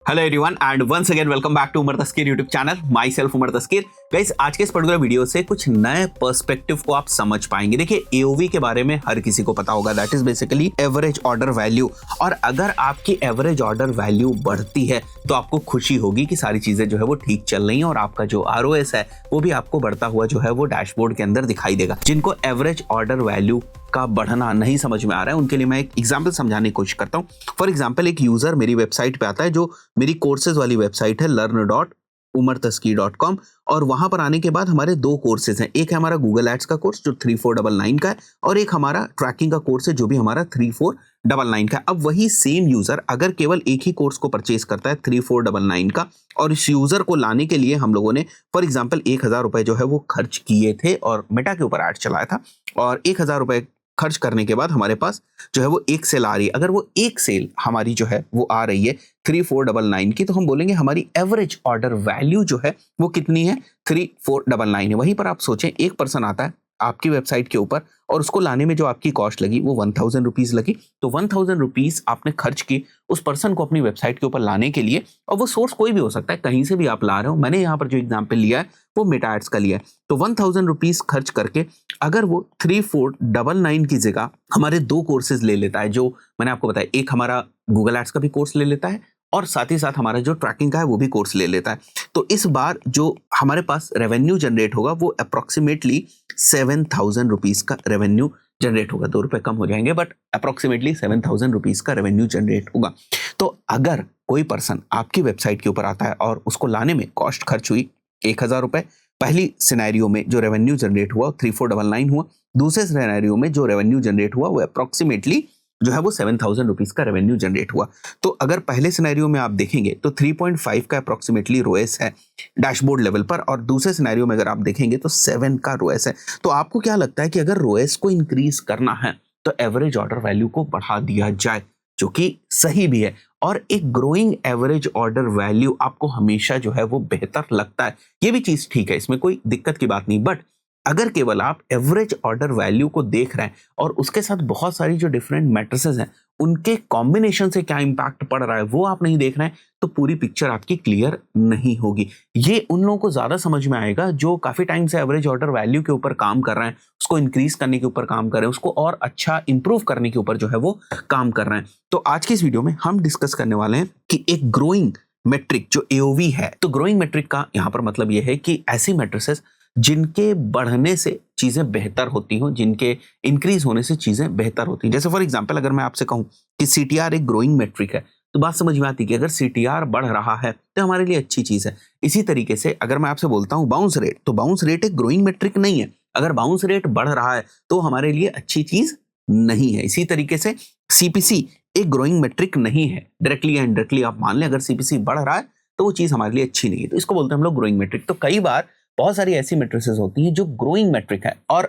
Hello everyone and once again welcome back to Umar Taskeer YouTube channel. Myself Umar Taskeer. Guys, आज के इस particular video से कुछ नए पर्सपेक्टिव को आप समझ पाएंगे। देखिए, एओवी के बारे में हर किसी को पता होगा, that is basically average order value. और अगर आपकी एवरेज ऑर्डर वैल्यू बढ़ती है तो आपको खुशी होगी कि सारी चीजें जो है वो ठीक चल रही हैं और आपका जो आरओएस है वो भी आपको बढ़ता हुआ जो है वो डैशबोर्ड के अंदर दिखाई देगा। जिनको एवरेज ऑर्डर वैल्यू का बढ़ना नहीं समझ में आ रहा है उनके लिए मैं एक एग्जांपल समझाने की कोशिश करता हूं। फॉर एग्जांपल, एक यूजर मेरी वेबसाइट पे आता है जो मेरी कोर्सेज वाली वेबसाइट है learn.umartasky.com। और वहां पर आने के बाद हमारे दो कोर्सेज हैं। एक है हमारा गूगल एड्स का कोर्स जो 3499 का है और एक हमारा ट्रैकिंग का कोर्स है जो भी हमारा 3499 का है। अब वही सेम यूजर अगर केवल एक ही कोर्स को परचेज करता है 3499 का, और इस यूजर को लाने के लिए हम लोगों ने फॉर एग्जाम्पल 1000 रुपए जो है वो खर्च किए थे और मेटा के ऊपर ऐड चलाया था, और 1000 रुपए खर्च करने के बाद हमारे पास जो है वो एक सेल आ रही है। अगर वो एक सेल हमारी जो है वो आ रही है 3499 की, तो हम बोलेंगे हमारी एवरेज ऑर्डर वैल्यू जो है वो कितनी है, 3499 है। वहीं पर आप सोचें, एक पर्सन आता है आपकी वेबसाइट के ऊपर और उसको लाने में जो आपकी कॉस्ट लगी वो 1000 रुपीज लगी। तो 1000 रुपीज आपने खर्च की उस पर्सन को अपनी वेबसाइट के ऊपर लाने के लिए, और वो सोर्स कोई भी हो सकता है, कहीं से भी आप ला रहे हो। मैंने यहाँ पर जो एग्जाम्पल लिया है वो मेटा एड्स का लिया है। तो 1000 रुपीज खर्च करके अगर वो 3499 की जगह हमारे दो कोर्सेज ले लेता है, जो मैंने आपको बताया, एक हमारा गूगल एड्स का भी कोर्स ले लेता है और साथ ही साथ हमारा जो ट्रैकिंग का है वो भी कोर्स ले लेता है, तो इस बार जो हमारे पास रेवेन्यू जनरेट होगा वो अप्रोक्सीमेटली 7000 रुपीज का रेवेन्यू जनरेट होगा। 2 रुपए कम हो जाएंगे बट अप्रोक्सीमेटली 7000 रुपीज का रेवेन्यू जनरेट होगा। तो अगर कोई पर्सन आपकी वेबसाइट के ऊपर आता है और उसको लाने में कॉस्ट खर्च हुई 1000 रुपए, पहली सिनेरियो में जो रेवेन्यू जनरेट हुआ 3499 हुआ, दूसरे सिनेरियो में जो रेवेन्यू जनरेट हुआ वो अप्रोक्सीमेटली जो है वो 7000 रुपीज का रेवेन्यू जनरेट हुआ। तो अगर पहले सिनेरियो में आप देखेंगे तो 3.5 का अप्रोक्सीमेटली रोएस है डैशबोर्ड लेवल पर, और दूसरे सिनेरियो में अगर आप देखेंगे तो 7 का रोएस है। तो आपको क्या लगता है कि अगर रोएस को इंक्रीज करना है तो एवरेज ऑर्डर वैल्यू को बढ़ा दिया जाए, जो कि सही भी है। और एक ग्रोइंग एवरेज ऑर्डर वैल्यू आपको हमेशा जो है वो बेहतर लगता है, ये भी चीज ठीक है, इसमें कोई दिक्कत की बात नहीं। बट अगर केवल आप एवरेज ऑर्डर वैल्यू को देख रहे हैं और उसके साथ बहुत सारी जो डिफरेंट मैट्रिसेस हैं उनके कॉम्बिनेशन से क्या इंपैक्ट पड़ रहा है वो आप नहीं देख रहे हैं, तो पूरी पिक्चर आपकी क्लियर नहीं होगी। ये उन लोगों को ज्यादा समझ में आएगा जो काफी टाइम से एवरेज ऑर्डर वैल्यू के ऊपर काम कर रहे हैं, उसको इंक्रीज करने के ऊपर काम कर रहे हैं, उसको और अच्छा इंप्रूव करने के ऊपर जो है वो काम कर रहे हैं। तो आज की इस वीडियो में हम डिस्कस करने वाले हैं कि एक ग्रोइंग मेट्रिक जो एओवी है, तो ग्रोइंग मेट्रिक का यहाँ पर मतलब यह है कि ऐसी मैट्रिसेस जिनके बढ़ने से चीजें बेहतर होती हो, जिनके इंक्रीज होने से चीजें बेहतर होती हैं। जैसे फॉर एग्जांपल अगर मैं आपसे कहूं कि सीटीआर एक ग्रोइंग मेट्रिक है, तो बात समझ में आती है कि अगर सीटीआर बढ़ रहा है तो हमारे लिए अच्छी चीज है। इसी तरीके से अगर मैं आपसे बोलता हूं बाउंस रेट, तो बाउंस रेट एक ग्रोइंग मेट्रिक नहीं है। अगर बाउंस रेट बढ़ रहा है तो हमारे लिए अच्छी चीज नहीं है। इसी तरीके से सीपीसी एक ग्रोइंग मेट्रिक नहीं है। डायरेक्टली या इनडायरेक्टली आप मान लें, अगर सीपीसी बढ़ रहा है तो वो चीज हमारे लिए अच्छी नहीं है, तो इसको बोलते हैं हम लोग ग्रोइंग मेट्रिक। तो कई बार बहुत सारी ऐसी मैट्रिसेस होती हैं जो ग्रोइंग मैट्रिक है, और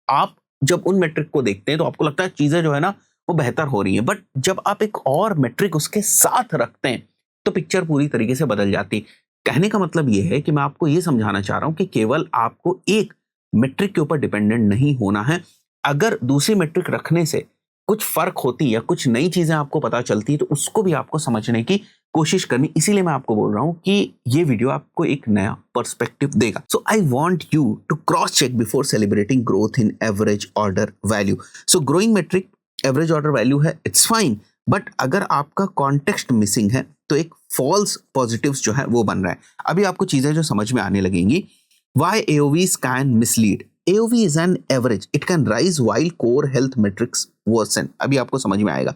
आप जब उन मैट्रिक को देखते हैं तो आपको लगता है चीजें जो है ना वो बेहतर हो रही हैं, बट जब आप एक और मैट्रिक उसके साथ रखते हैं तो पिक्चर पूरी तरीके से बदल जाती। कहने का मतलब ये है कि मैं आपको ये समझाना चाह रहा हूं कि केवल आपको एक मैट्रिक के ऊपर डिपेंडेंट नहीं होना है। अगर दूसरी मैट्रिक रखने से कुछ फर्क होती या कुछ नई चीजें आपको पता चलती तो उसको भी आपको समझने की कोशिश करनी। इसीलिए मैं आपको बोल रहा हूं कि ये वीडियो आपको एक नया पर्सपेक्टिव देगा। So I want you to cross check before celebrating growth in average order value. So growing metric average order value है, इट्स फाइन, बट अगर आपका कॉन्टेक्स्ट मिसिंग है तो एक फॉल्स पॉजिटिव्स जो है वो बन रहा है। अभी आपको चीजें जो समझ में आने लगेंगी। Why AOVs can mislead. AOV is an average. It can rise while core health metrics worsen. अभी आपको समझ में आएगा।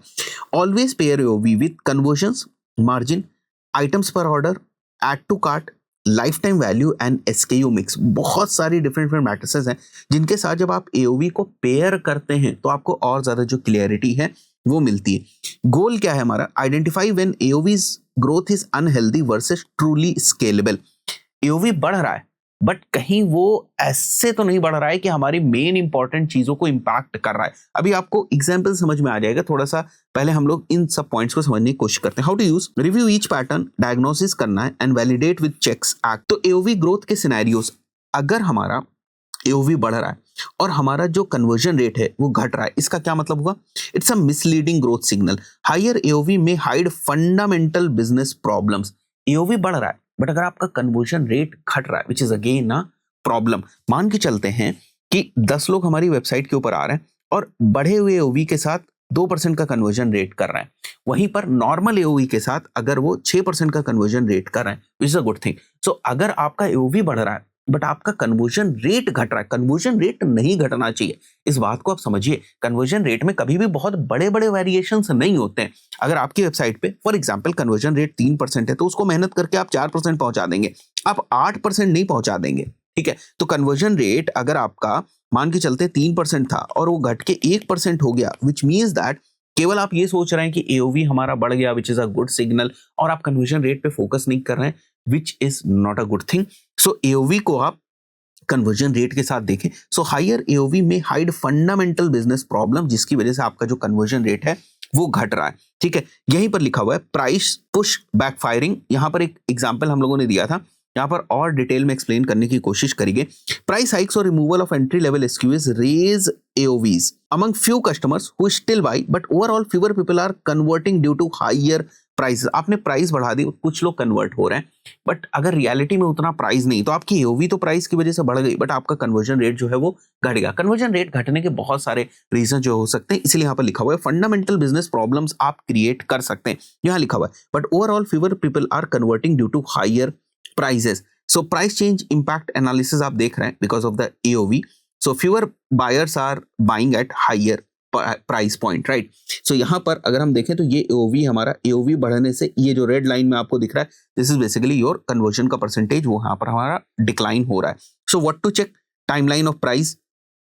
Always pair AOV with conversions, margin, items per order, add to cart, lifetime value and SKU mix। बहुत सारी different matrices हैं जिनके साथ जब आप AOV को पेयर करते हैं तो आपको और ज्यादा जो क्लियरिटी है वो मिलती है। गोल क्या है हमारा? Identify when AOV's growth is unhealthy versus truly scalable। AOV बढ़ रहा है बट कहीं वो ऐसे तो नहीं बढ़ रहा है कि हमारी मेन इंपॉर्टेंट चीजों को इंपैक्ट कर रहा है। अभी आपको एग्जांपल समझ में आ जाएगा। थोड़ा सा पहले हम लोग इन सब पॉइंट्स को समझने की कोशिश करते हैं। How to use review each pattern, diagnosis करना है and validate with checks act. तो एओवी ग्रोथ के सिनेरियोस, अगर हमारा एओवी बढ़ रहा है और हमारा जो कन्वर्जन रेट है वो घट रहा है, इसका क्या मतलब हुआ? It's a misleading growth signal. Higher AOV may hide fundamental business problems. AOV बढ़ रहा है बट अगर आपका कन्वर्जन रेट घट रहा है which is again a problem. मान के चलते हैं कि 10 लोग हमारी वेबसाइट के ऊपर आ रहे हैं और बढ़े हुए एओवी के साथ 2% का कन्वर्जन रेट कर रहा है, वहीं पर नॉर्मल एओवी के साथ अगर वो 6% का कन्वर्जन रेट कर रहा है, which is a good thing. So अगर आपका एओवी बढ़ रहा है बट आपका कन्वर्जन रेट घट रहा है, कन्वर्जन रेट नहीं घटना चाहिए, इस बात को आप समझिए। कन्वर्जन रेट में कभी भी बहुत बड़े बड़े वेरिएशंस नहीं होते हैं। अगर आपकी वेबसाइट पे फॉर एग्जांपल कन्वर्जन रेट 3% है तो उसको मेहनत करके आप 4% पहुंचा देंगे, आप 8% नहीं पहुंचा देंगे, ठीक है। तो कन्वर्जन रेट अगर आपका मान के चलते 3% था और वो घट के 1% हो गया, विच मीन्स दैट केवल आप ये सोच रहे हैं कि एओवी हमारा बढ़ गया विच इज अ गुड सिग्नल, और आप कन्वर्जन रेट पे फोकस नहीं कर रहे हैं, which is not a good thing. So AOV को आप कन्वर्जन रेट के साथ देखें। So higher AOV may hide fundamental business problem, जिसकी वजह से आपका जो कन्वर्जन रेट है वो घट रहा है, ठीक है। यहीं पर लिखा हुआ है प्राइस पुश बैकफायरिंग। यहां पर एक एग्जांपल हम लोगों ने दिया था, यहां पर और डिटेल में एक्सप्लेन करने की कोशिश करेंगे। प्राइस हाइक्स और removal of entry level SKUs raise AOVs among few customers who still buy, but overall fewer people are converting due to higher prices। आपने प्राइस बढ़ा दी, कुछ लोग कन्वर्ट हो रहे हैं, बट अगर रियलिटी में उतना प्राइस नहीं, तो आपकी एओवी तो प्राइस की वजह से बढ़ गई बट आपका कन्वर्जन रेट जो है वो घट गया। कन्वर्जन रेट घटने के बहुत सारे रीजन जो हो सकते हैं, इसलिए यहाँ पर लिखा हुआ है फंडामेंटल बिजनेस प्रॉब्लम्स आप क्रिएट कर सकते हैं। यहाँ लिखा हुआ है but overall fewer people are converting due to higher prices. So price change impact analysis आप देख रहे हैं because of the AOV. So fewer buyers are buying at higher price point, right. So यहाँ पर अगर हम देखें तो ये एओवी हमारा एओवी बढ़ने से ये जो रेड लाइन में आपको दिख रहा है, this is basically your conversion का परसेंटेज, वो यहाँ पर हमारा डिक्लाइन हो रहा है। So what to check? Timeline of price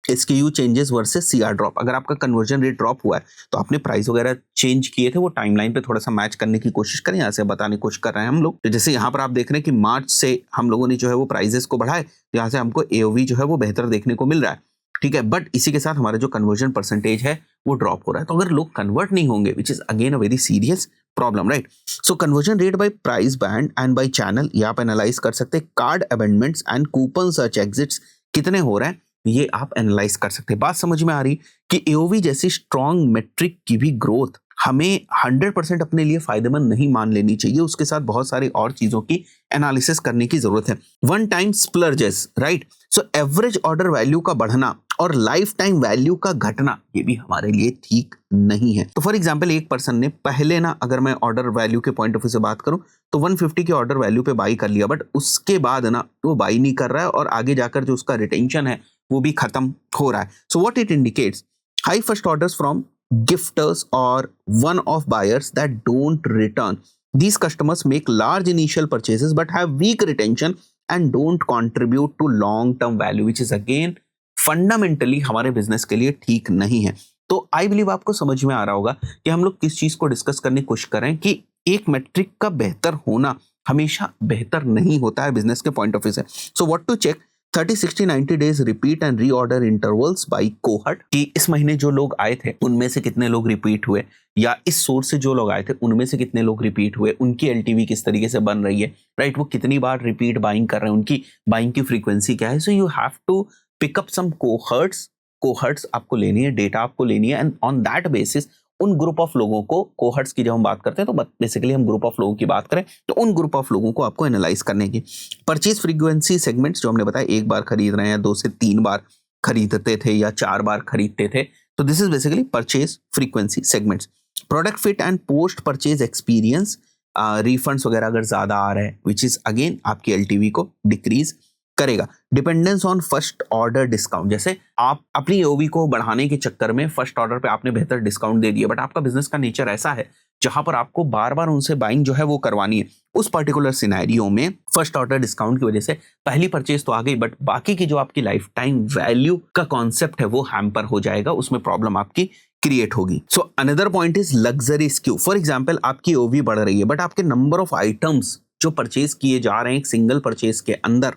SKU changes versus CR drop. अगर आपका कन्वर्जन रेट ड्रॉप हुआ है तो आपने प्राइस वगैरह चेंज किए थे, वो टाइमलाइन पे थोड़ा सा मैच करने की कोशिश करें, यहाँ से बताने की कोशिश कर रहे हैं हम लोग। तो जैसे यहाँ पर आप देख रहे हैं कि मार्च से हम लोगों ने जो है वो प्राइजेस को बढ़ाए, तो यहाँ से हमको एओवी जो है वो बेहतर देखने को मिल रहा है, ठीक है। बट इसी के साथ हमारा जो कन्वर्जन परसेंटेज है वो ड्रॉप हो रहा है। तो अगर लोग कन्वर्ट नहीं होंगे, which is again a very serious problem, right. So conversion rate by price band and by channel, ये आप एनालाइज कर सकते हैं। Card amendments and coupon search exits कितने हो रहे हैं, ये आप एनालाइज कर सकते हैं। बात समझ में आ रही कि एओवी जैसी स्ट्रॉन्ग मेट्रिक की भी ग्रोथ हमें 100% अपने लिए फायदेमंद नहीं मान लेनी चाहिए, उसके साथ बहुत सारी और चीजों की एनालिसिस करने की जरूरत है। One time splurges, right. So average order value का बढ़ना और लाइफ टाइम वैल्यू का घटना, ये भी हमारे लिए ठीक नहीं है। तो फॉर एग्जांपल एक पर्सन ने पहले ना, अगर मैं ऑर्डर वैल्यू के पॉइंट ऑफ व्यू से बात करूं तो 150 के ऑर्डर वैल्यू पे बाई कर लिया, बट उसके बाद ना वो बाई नहीं कर रहा है और आगे जाकर जो उसका रिटेंशन है वो भी खत्म हो रहा है। So what it indicates? High first orders from gifters or one-off buyers that don't return. These customers make large initial purchases but have weak retention and don't contribute to long-term value, which is again fundamentally हमारे business के लिए ठीक नहीं है। तो I believe आपको समझ में आ रहा होगा कि हम लोग किस चीज को डिस्कस करने की कोशिश करें कि एक मैट्रिक का बेहतर होना हमेशा बेहतर नहीं होता है बिजनेस के पॉइंट ऑफ व्यू से। So what to check? 30, 60, 90 days repeat and reorder intervals by cohort, कि इस महीने जो लोग आए थे उनमें से कितने लोग रिपीट हुए, या इस सोर्स से जो लोग आए थे उनमें से कितने लोग रिपीट हुए, उनकी एलटीवी किस तरीके से बन रही है, राइट। वो कितनी बार रिपीट बाइंग कर रहे हैं, उनकी बाइंग की फ्रीक्वेंसी क्या है। So you have to pick up some cohorts आपको लेनी है, डेटा आपको लेनी है, एंड ऑन दैट बेसिस उन ग्रुप ऑफ लोगों को, कोहर्ट्स की जब हम बात करते हैं तो बेसिकली हम ग्रुप ऑफ लोगों की बात करें तो उन ग्रुप ऑफ लोगों को आपको एनालाइज करने की। परचेज फ्रीक्वेंसी सेगमेंट्स जो हमने बताया, एक बार खरीद रहे हैं, 2 से 3 बार खरीदते थे या 4 बार खरीदते थे, तो this is basically purchase frequency segments. Product fit and post purchase experience, refunds वगैरह अगर ज्यादा आ रहे हैं, विच इज अगेन आपकी एलटीवी को डिक्रीज करेगा। Dependence on first order discount, जैसे आप अपनी एओवी को बढ़ाने के चक्कर में फर्स्ट ऑर्डर पे आपने बेहतर डिस्काउंट दे दिया, बट आपका बिजनेस का नेचर ऐसा है जहां पर आपको बार बार उनसे बाइंग जो है वो करवानी है। उस पर्टिकुलर सिनेरियो में फर्स्ट ऑर्डर डिस्काउंट की वजह से पहली परचेज तो आ गई, बट बाकी की जो आपकी लाइफ टाइम वैल्यू का कॉन्सेप्ट है वो हैम्पर हो जाएगा, उसमें प्रॉब्लम आपकी क्रिएट होगी। So another point is luxury skew. For example आपकी एओवी बढ़ रही है बट आपके नंबर ऑफ आइटम्स जो परचेज किए जा रहे हैं एक सिंगल परचेज के अंदर,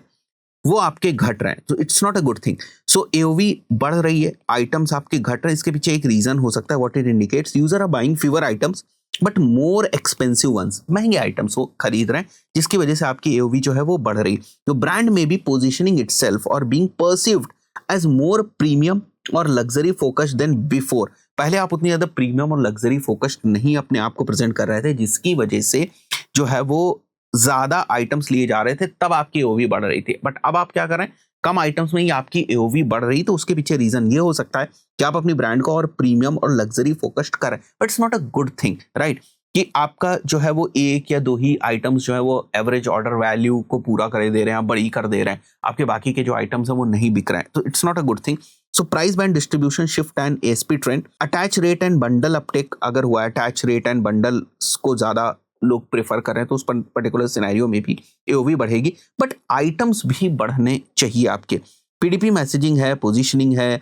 वो आपके घट रहे हैं, तो it's not a good thing. So AOV बढ़ रही है, आइटम्स आपके घट रहे हैं, इसके पीछे एक रीजन हो सकता है। What it indicates? User are buying fewer items but more expensive ones, महंगे आइटम्स वो खरीद रहे हैं, जिसकी वजह से आपकी एओवी जो है वो बढ़ रही है। तो ब्रांड में बी पोजिशनिंग इटसेल्फ और being perceived as more premium और लग्जरी फोकस्ड देन बिफोर। पहले आप उतनी ज्यादा प्रीमियम और लग्जरी फोकस्ड नहीं अपने आप को प्रेजेंट कर रहे थे, जिसकी वजह से जो है वो ज्यादा आइटम्स लिए जा रहे थे, तब आपकी एओवी बढ़ रही थी। बट अब आप क्या कर रहे हैं, कम आइटम्स में ही आपकी एओवी बढ़ रही, तो उसके पीछे रीजन ये हो सकता है कि आप अपनी ब्रांड को और प्रीमियम और लग्जरी फोकस्ड करें। But it's not a good thing, right, कि आपका जो है वो एक या दो ही आइटम्स जो है वो एवरेज ऑर्डर वैल्यू को पूरा कर दे रहे हैं, बड़ी कर दे रहे हैं, आपके बाकी के जो आइटम्स हैं वो नहीं बिक रहे हैं, तो it's not a good thing. So price band distribution shift and ASP trend, attach rate and bundle Uptake अगर हुआ है, अटैच रेट एंड बंडल को ज्यादा लोग प्रेफर कर रहे हैं, तो उस पर्टिकुलर सिनेरियो में भी एओवी बढ़ेगी, बट आइटम्स भी बढ़ने चाहिए आपके। पीडीपी मैसेजिंग है, पोजीशनिंग है,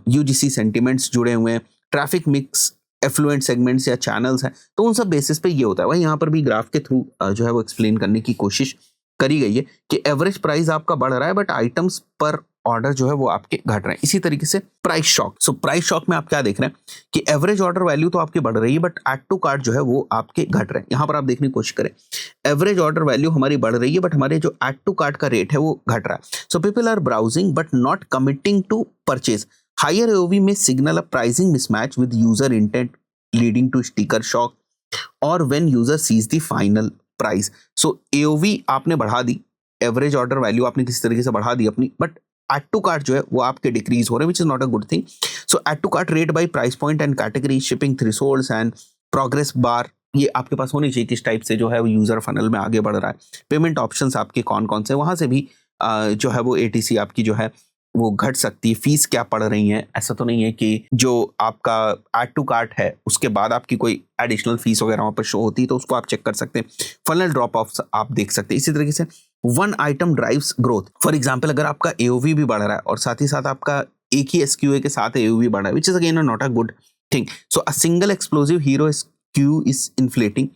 यूजीसी सेंटिमेंट्स जुड़े हुए हैं, ट्रैफिक मिक्स, एफ्लुएंट सेगमेंट्स या चैनल्स हैं, तो उन सब बेसिस पे ये होता है। वही यहाँ पर भी ग्राफ के थ्रू जो है वो एक्सप्लेन करने की कोशिश करी गई है कि एवरेज प्राइस आपका बढ़ रहा है बट आइटम्स पर ऑर्डर जो है वो आपके घट रहे हैं। इसी तरीके से price shock, so price shock में आप क्या देख रहे हैं कि एवरेज ऑर्डर वैल्यू तो आपकी बढ़ रही है बट ऐड टू कार्ट जो है वो आपके घट रहे हैं। यहाँ पर आप देखने की कोशिश करें, एवरेज ऑर्डर वैल्यू हमारी बढ़ रही है बट हमारे जो ऐड टू कार्ट का रेट है वो घट रहा है। So people are browsing but not committing to purchase. Higher AOV may signal a pricing mismatch with user intent leading to sticker shock और when user sees the final price. So AOV आपने बढ़ा दी, average order value आपने किसी तरीके से बढ़ा दी अपनी, but add to cart जो है वो आपके डिक्रीज हो रहे हैं, which is not a good thing. So add to cart rate by price point and category, shipping thresholds and progress bar, ये आपके पास होनी चाहिए किस टाइप से जो है वो यूजर फनल में आगे बढ़ रहा है। पेमेंट ऑप्शंस आपके कौन कौन से, वहां से भी जो है वो एटीसी आपकी जो है वो घट सकती है। फीस क्या पड़ रही है, ऐसा तो नहीं है कि जो आपका ऐड टू कार्ट है उसके बाद आपकी कोई एडिशनल फीस वगैरह वहां पर शो होती है, तो उसको आप चेक कर सकते हैं। फनल ड्रॉप ऑफ आप देख सकते हैं। इसी तरीके से one item drives growth, for example अगर आपका एओवी भी बढ़ रहा है और साथ ही साथ आपका एक ही एसक्यूए के साथ एओवी बढ़ रहा है, which is again not a good thing. So a single explosive hero SQ is inflating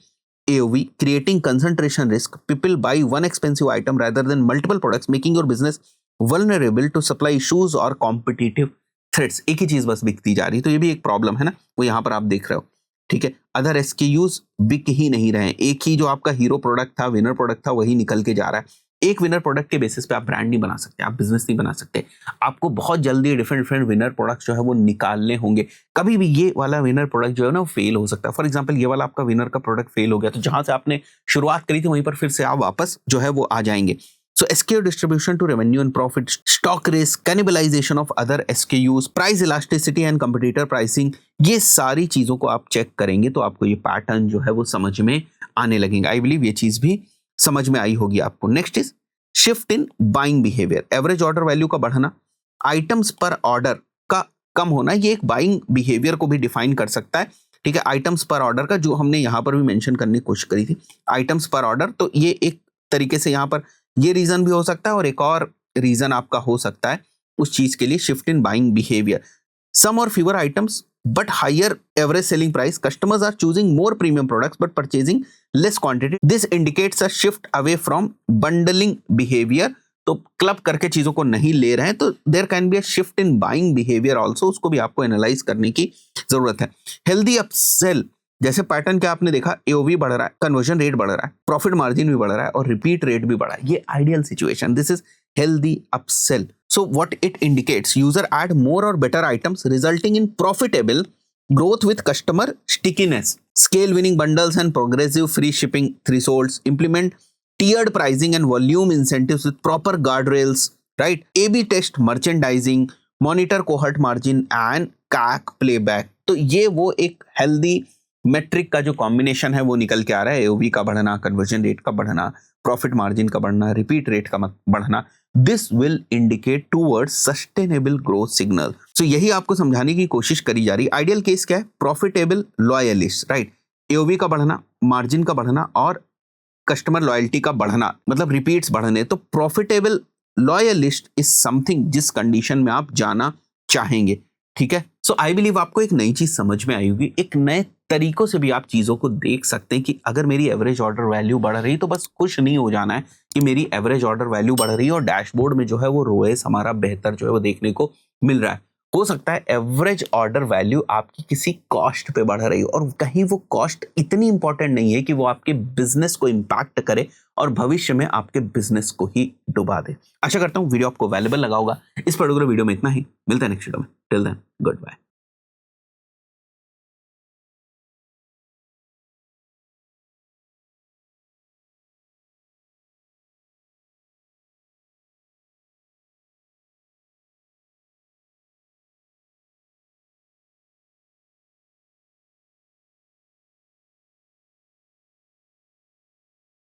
AOV, creating concentration risk. People buy one expensive item rather than multiple products, making your business vulnerable to supply issues or competitive threats. एक ही चीज बस बिकती जा रही है, तो ये भी एक प्रॉब्लम है ना, वो यहाँ पर आप देख रहे हो। ठीक है, अदर एसकेयूज बिक ही नहीं रहे हैं, एक ही जो आपका हीरो प्रोडक्ट था, विनर प्रोडक्ट था, वही निकल के जा रहा है। एक विनर प्रोडक्ट के बेसिस पे आप ब्रांड नहीं बना सकते, आप बिजनेस नहीं बना सकते। आपको बहुत जल्दी डिफरेंट डिफरेंट विनर प्रोडक्ट्स जो है वो निकालने होंगे। कभी भी ये वाला विनर प्रोडक्ट जो है ना वो फेल हो सकता है। फॉर एग्जांपल ये वाला आपका विनर का प्रोडक्ट फेल हो गया, तो जहां से आपने शुरुआत करी थी वहीं पर फिर से आप वापस जो है वो आ जाएंगे। So SKU distribution to revenue and profit, stock risk, cannibalization of other SKUs, price elasticity and competitor pricing, ये सारी चीजों को आप चेक करेंगे तो आपको ये पैटर्न जो है वो समझ में आने लगेंगे। आई बिलीव ये चीज भी समझ में आई होगी आपको। Next is shift in buying behaviour, average order value का बढ़ना, आइटम्स पर ऑर्डर का कम होना, ये एक बाइंग बिहेवियर को भी डिफाइन कर सकता है। ठीक है, आइटम्स पर ऑर्डर का जो हमने यहाँ पर भी मेंशन करने की कोशिश करी थी, आइटम्स पर ऑर्डर, तो ये एक तरीके से यहाँ पर ये रीजन भी हो सकता है और एक और रीजन आपका हो सकता है उस चीज के लिए, shift in buying behaviour. Some और fewer items but higher average selling price, customers are choosing more premium products but purchasing less quantity, this indicates a shift away from bundling behaviour. तो क्लब करके चीजों को नहीं ले रहे हैं, तो there can be a shift in buying behaviour also, उसको भी आपको एनालाइज करने की जरूरत है। हेल्दी अपसेल, जैसे पैटर्न क्या आपने देखा, एओवी बढ़ रहा है, कन्वर्जन रेट बढ़ रहा है, प्रॉफिट मार्जिन भी बढ़ रहा है और रिपीट रेट भी बढ़ा है, ये ideal situation, this is healthy upsell. So what it indicates, user add more or better items resulting in profitable growth with customer stickiness, scale winning bundles and progressive free shipping thresholds, implement tiered pricing and volume incentives with proper guardrails, right? A/B test merchandising, monitor cohort margin and CAC playback. तो ये वो एक healthy metric का जो combination है वो निकल के आ रहा है, एओवी का बढ़ना, कन्वर्जन रेट का बढ़ना, प्रॉफिट मार्जिन का बढ़ना, रिपीट रेट का बढ़ना, this will indicate towards sustainable growth signal. So यही आपको समझाने की कोशिश करी जा रही है। आइडियल केस क्या है, प्रॉफिटेबल लॉयलिस्ट, राइट, एओवी का बढ़ना, मार्जिन का बढ़ना और कस्टमर लॉयल्टी का बढ़ना, मतलब रिपीट्स बढ़ने। तो प्रॉफिटेबल लॉयलिस्ट इज समथिंग जिस कंडीशन में आप जाना चाहेंगे। ठीक है, सो आई बिलीव आपको एक नई चीज समझ में आई होगी, एक नए तरीकों से भी आप चीजों को देख सकते हैं कि अगर मेरी एवरेज ऑर्डर वैल्यू बढ़ रही तो बस खुश नहीं हो जाना है कि मेरी एवरेज ऑर्डर वैल्यू बढ़ रही है और डैशबोर्ड में जो है वो रोएस हमारा बेहतर जो है वो देखने को मिल रहा है। हो सकता है एवरेज ऑर्डर वैल्यू आपकी किसी कॉस्ट पे बढ़ रही हो और कहीं वो कॉस्ट इतनी इंपॉर्टेंट नहीं है कि वो आपके बिजनेस को इंपैक्ट करे और भविष्य में आपके बिजनेस को ही डुबा दे। आशा करता हूँ वीडियो आपको वैल्यूएबल लगा होगा। इस पर्टिकुलर वीडियो में इतना ही, मिलता है नेक्स्ट वीडियो में। Till then good bye.